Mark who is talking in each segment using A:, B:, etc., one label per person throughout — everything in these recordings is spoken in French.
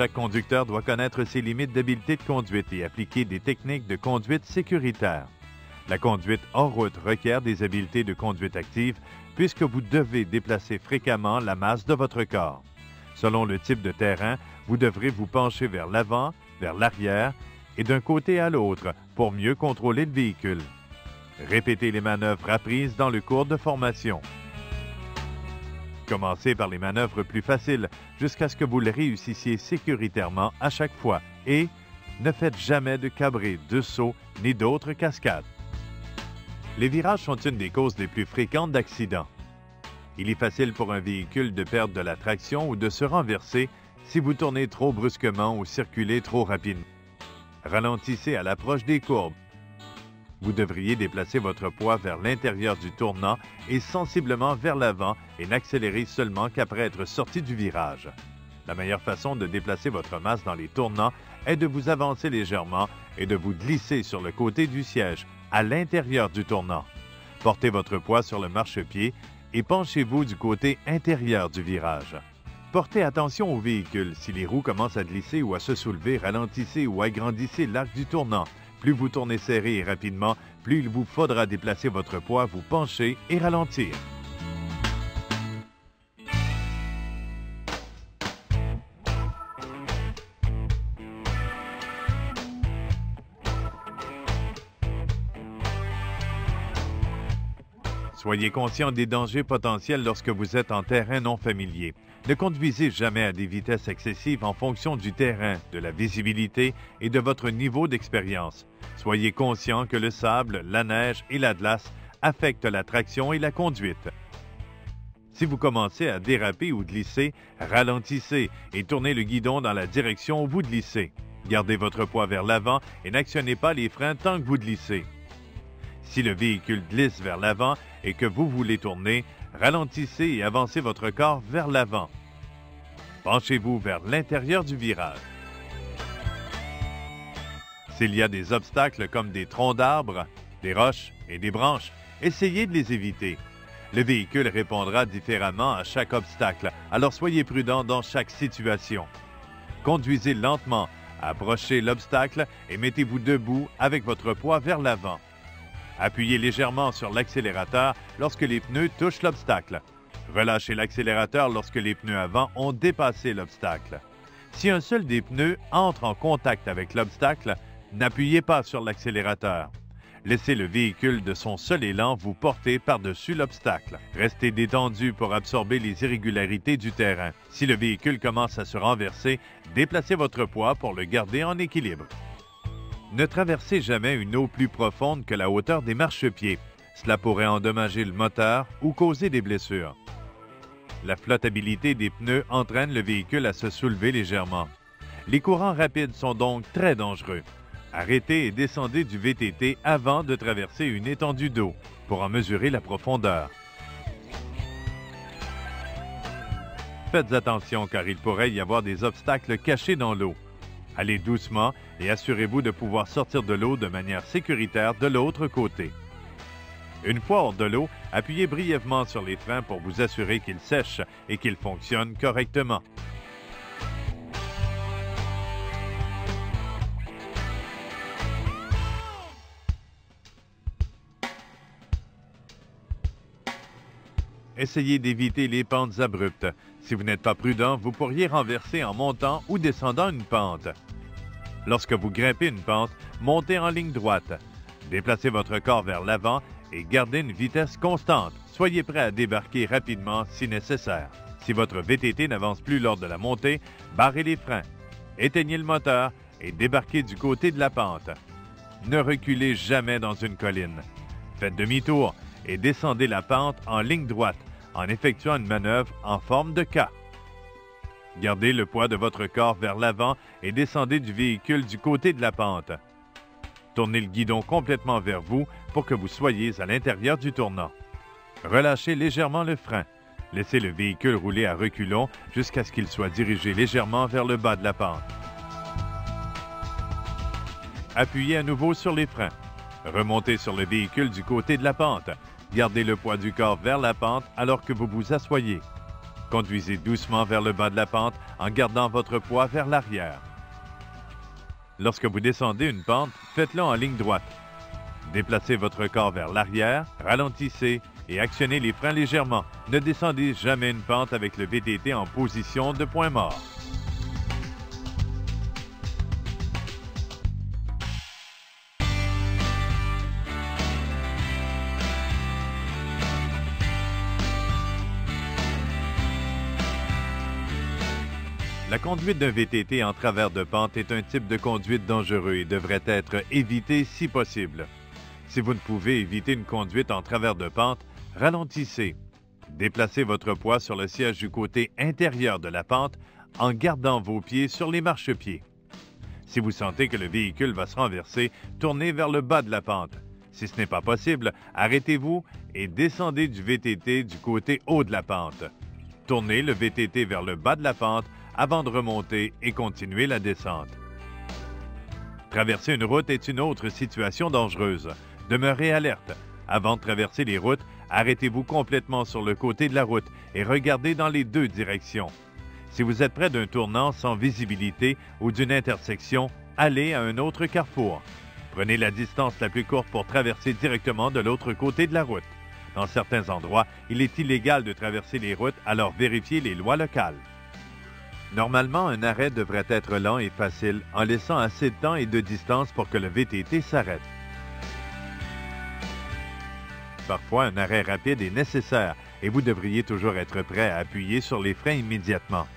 A: Chaque conducteur doit connaître ses limites d'habileté de conduite et appliquer des techniques de conduite sécuritaires. La conduite hors route requiert des habiletés de conduite active puisque vous devez déplacer fréquemment la masse de votre corps. Selon le type de terrain, vous devrez vous pencher vers l'avant, vers l'arrière et d'un côté à l'autre pour mieux contrôler le véhicule. Répétez les manœuvres apprises dans le cours de formation. Commencez par les manœuvres plus faciles jusqu'à ce que vous le réussissiez sécuritairement à chaque fois et ne faites jamais de cabré, de saut ni d'autres cascades. Les virages sont une des causes les plus fréquentes d'accidents. Il est facile pour un véhicule de perdre de la traction ou de se renverser si vous tournez trop brusquement ou circulez trop rapidement. Ralentissez à l'approche des courbes. Vous devriez déplacer votre poids vers l'intérieur du tournant et sensiblement vers l'avant et n'accélérez seulement qu'après être sorti du virage. La meilleure façon de déplacer votre masse dans les tournants est de vous avancer légèrement et de vous glisser sur le côté du siège, à l'intérieur du tournant. Portez votre poids sur le marchepied et penchez-vous du côté intérieur du virage. Portez attention au véhicule. Si les roues commencent à glisser ou à se soulever, ralentissez ou agrandissez l'arc du tournant. Plus vous tournez serré et rapidement, plus il vous faudra déplacer votre poids, vous pencher et ralentir. Soyez conscient des dangers potentiels lorsque vous êtes en terrain non familier. Ne conduisez jamais à des vitesses excessives en fonction du terrain, de la visibilité et de votre niveau d'expérience. Soyez conscient que le sable, la neige et la glace affectent la traction et la conduite. Si vous commencez à déraper ou glisser, ralentissez et tournez le guidon dans la direction où vous glissez. Gardez votre poids vers l'avant et n'actionnez pas les freins tant que vous glissez. Si le véhicule glisse vers l'avant et que vous voulez tourner, ralentissez et avancez votre corps vers l'avant. Penchez-vous vers l'intérieur du virage. S'il y a des obstacles comme des troncs d'arbres, des roches et des branches, essayez de les éviter. Le véhicule répondra différemment à chaque obstacle, alors soyez prudent dans chaque situation. Conduisez lentement, approchez l'obstacle et mettez-vous debout avec votre poids vers l'avant. Appuyez légèrement sur l'accélérateur lorsque les pneus touchent l'obstacle. Relâchez l'accélérateur lorsque les pneus avant ont dépassé l'obstacle. Si un seul des pneus entre en contact avec l'obstacle, n'appuyez pas sur l'accélérateur. Laissez le véhicule de son seul élan vous porter par-dessus l'obstacle. Restez détendu pour absorber les irrégularités du terrain. Si le véhicule commence à se renverser, déplacez votre poids pour le garder en équilibre. Ne traversez jamais une eau plus profonde que la hauteur des marchepieds. Cela pourrait endommager le moteur ou causer des blessures. La flottabilité des pneus entraîne le véhicule à se soulever légèrement. Les courants rapides sont donc très dangereux. Arrêtez et descendez du VTT avant de traverser une étendue d'eau pour en mesurer la profondeur. Faites attention car il pourrait y avoir des obstacles cachés dans l'eau. Allez doucement et assurez-vous de pouvoir sortir de l'eau de manière sécuritaire de l'autre côté. Une fois hors de l'eau, appuyez brièvement sur les freins pour vous assurer qu'ils sèchent et qu'ils fonctionnent correctement. Essayez d'éviter les pentes abruptes. Si vous n'êtes pas prudent, vous pourriez renverser en montant ou descendant une pente. Lorsque vous grimpez une pente, montez en ligne droite. Déplacez votre corps vers l'avant et gardez une vitesse constante. Soyez prêt à débarquer rapidement si nécessaire. Si votre VTT n'avance plus lors de la montée, barrez les freins, éteignez le moteur et débarquez du côté de la pente. Ne reculez jamais dans une colline. Faites demi-tour et descendez la pente en ligne droite en effectuant une manœuvre en forme de K. Gardez le poids de votre corps vers l'avant et descendez du véhicule du côté de la pente. Tournez le guidon complètement vers vous pour que vous soyez à l'intérieur du tournant. Relâchez légèrement le frein. Laissez le véhicule rouler à reculons jusqu'à ce qu'il soit dirigé légèrement vers le bas de la pente. Appuyez à nouveau sur les freins. Remontez sur le véhicule du côté de la pente. Gardez le poids du corps vers la pente alors que vous vous asseyez. Conduisez doucement vers le bas de la pente en gardant votre poids vers l'arrière. Lorsque vous descendez une pente, faites-le en ligne droite. Déplacez votre corps vers l'arrière, ralentissez et actionnez les freins légèrement. Ne descendez jamais une pente avec le VTT en position de point mort. La conduite d'un VTT en travers de pente est un type de conduite dangereux et devrait être évité si possible. Si vous ne pouvez éviter une conduite en travers de pente, ralentissez. Déplacez votre poids sur le siège du côté intérieur de la pente en gardant vos pieds sur les marchepieds. Si vous sentez que le véhicule va se renverser, tournez vers le bas de la pente. Si ce n'est pas possible, arrêtez-vous et descendez du VTT du côté haut de la pente. Tournez le VTT vers le bas de la pente avant de remonter et continuer la descente. Traverser une route est une autre situation dangereuse. Demeurez alerte. Avant de traverser les routes, arrêtez-vous complètement sur le côté de la route et regardez dans les deux directions. Si vous êtes près d'un tournant sans visibilité ou d'une intersection, allez à un autre carrefour. Prenez la distance la plus courte pour traverser directement de l'autre côté de la route. Dans certains endroits, il est illégal de traverser les routes, alors vérifiez les lois locales. Normalement, un arrêt devrait être lent et facile en laissant assez de temps et de distance pour que le VTT s'arrête. Parfois, un arrêt rapide est nécessaire et vous devriez toujours être prêt à appuyer sur les freins immédiatement.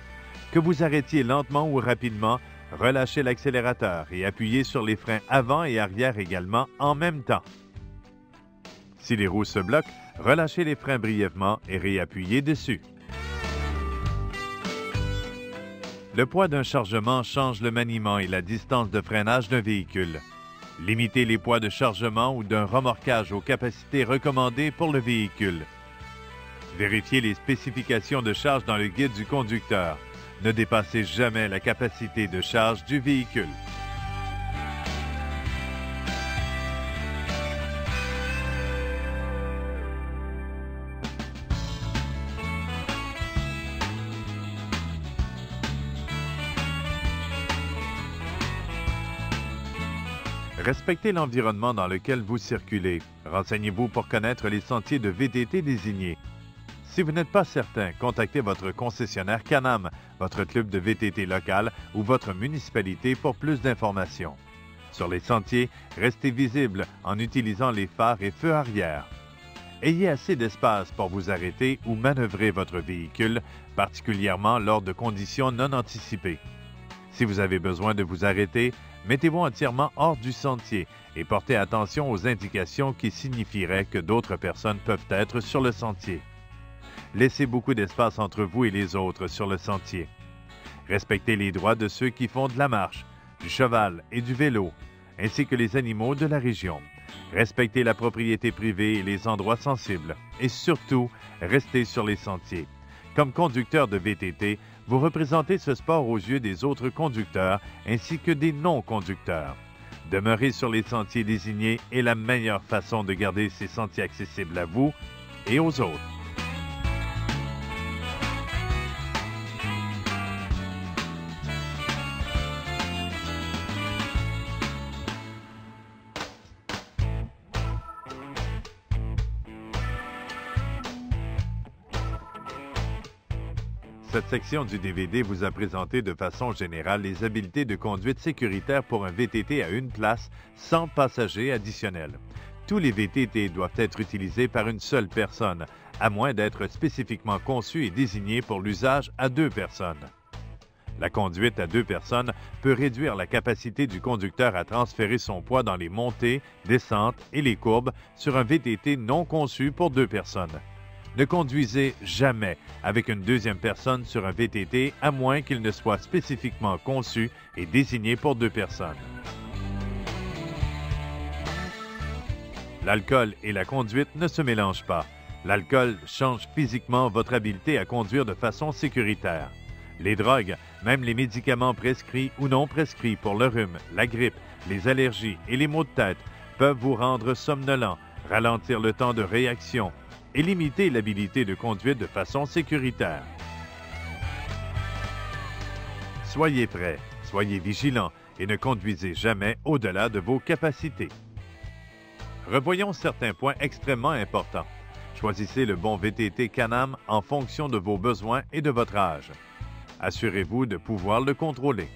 A: Que vous arrêtiez lentement ou rapidement, relâchez l'accélérateur et appuyez sur les freins avant et arrière également en même temps. Si les roues se bloquent, relâchez les freins brièvement et réappuyez dessus. Le poids d'un chargement change le maniement et la distance de freinage d'un véhicule. Limitez les poids de chargement ou d'un remorquage aux capacités recommandées pour le véhicule. Vérifiez les spécifications de charge dans le guide du conducteur. Ne dépassez jamais la capacité de charge du véhicule. Respectez l'environnement dans lequel vous circulez. Renseignez-vous pour connaître les sentiers de VTT désignés. Si vous n'êtes pas certain, contactez votre concessionnaire Can-Am, votre club de VTT local ou votre municipalité pour plus d'informations. Sur les sentiers, restez visible en utilisant les phares et feux arrière. Ayez assez d'espace pour vous arrêter ou manœuvrer votre véhicule, particulièrement lors de conditions non anticipées. Si vous avez besoin de vous arrêter, mettez-vous entièrement hors du sentier et portez attention aux indications qui signifieraient que d'autres personnes peuvent être sur le sentier. Laissez beaucoup d'espace entre vous et les autres sur le sentier. Respectez les droits de ceux qui font de la marche, du cheval et du vélo, ainsi que les animaux de la région. Respectez la propriété privée et les endroits sensibles. Et surtout, restez sur les sentiers. Comme conducteur de VTT, vous représentez ce sport aux yeux des autres conducteurs ainsi que des non-conducteurs. Demeurer sur les sentiers désignés est la meilleure façon de garder ces sentiers accessibles à vous et aux autres. Cette section du DVD vous a présenté de façon générale les habiletés de conduite sécuritaire pour un VTT à une place sans passager additionnel. Tous les VTT doivent être utilisés par une seule personne, à moins d'être spécifiquement conçus et désignés pour l'usage à deux personnes. La conduite à deux personnes peut réduire la capacité du conducteur à transférer son poids dans les montées, descentes et les courbes sur un VTT non conçu pour deux personnes. Ne conduisez jamais avec une deuxième personne sur un VTT à moins qu'il ne soit spécifiquement conçu et désigné pour deux personnes. L'alcool et la conduite ne se mélangent pas. L'alcool change physiquement votre habileté à conduire de façon sécuritaire. Les drogues, même les médicaments prescrits ou non prescrits pour le rhume, la grippe, les allergies et les maux de tête peuvent vous rendre somnolent, ralentir le temps de réaction et limiter l'habilité de conduite de façon sécuritaire. Soyez prêts, soyez vigilants et ne conduisez jamais au-delà de vos capacités. Revoyons certains points extrêmement importants. Choisissez le bon VTT Can-Am en fonction de vos besoins et de votre âge. Assurez-vous de pouvoir le contrôler.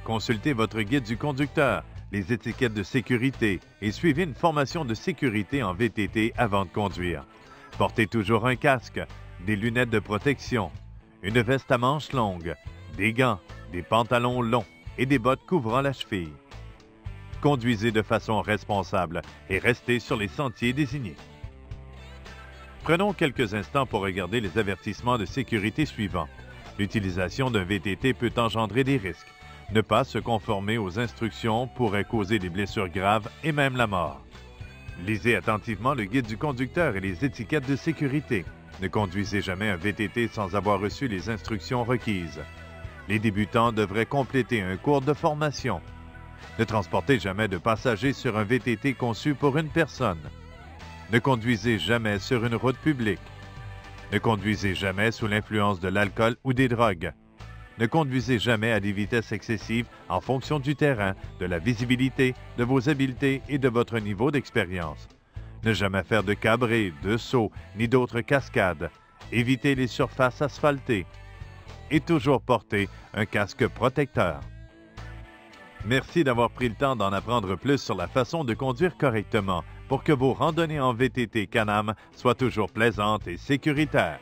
A: Consultez votre guide du conducteur, les étiquettes de sécurité et suivez une formation de sécurité en VTT avant de conduire. Portez toujours un casque, des lunettes de protection, une veste à manches longues, des gants, des pantalons longs et des bottes couvrant la cheville. Conduisez de façon responsable et restez sur les sentiers désignés. Prenons quelques instants pour regarder les avertissements de sécurité suivants. L'utilisation d'un VTT peut engendrer des risques. Ne pas se conformer aux instructions pourrait causer des blessures graves et même la mort. Lisez attentivement le guide du conducteur et les étiquettes de sécurité. Ne conduisez jamais un VTT sans avoir reçu les instructions requises. Les débutants devraient compléter un cours de formation. Ne transportez jamais de passagers sur un VTT conçu pour une personne. Ne conduisez jamais sur une route publique. Ne conduisez jamais sous l'influence de l'alcool ou des drogues. Ne conduisez jamais à des vitesses excessives en fonction du terrain, de la visibilité, de vos habiletés et de votre niveau d'expérience. Ne jamais faire de cabrés, de sauts, ni d'autres cascades. Évitez les surfaces asphaltées. Et toujours porter un casque protecteur. Merci d'avoir pris le temps d'en apprendre plus sur la façon de conduire correctement pour que vos randonnées en VTT Can-Am soient toujours plaisantes et sécuritaires.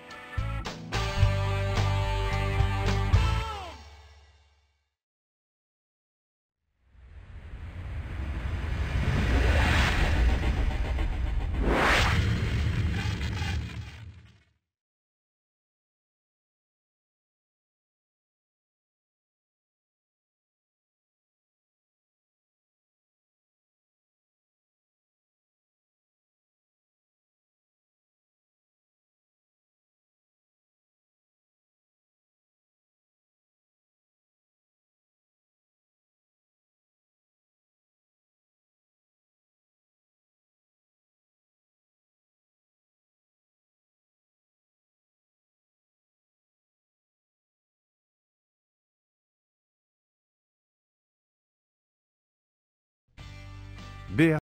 A: BA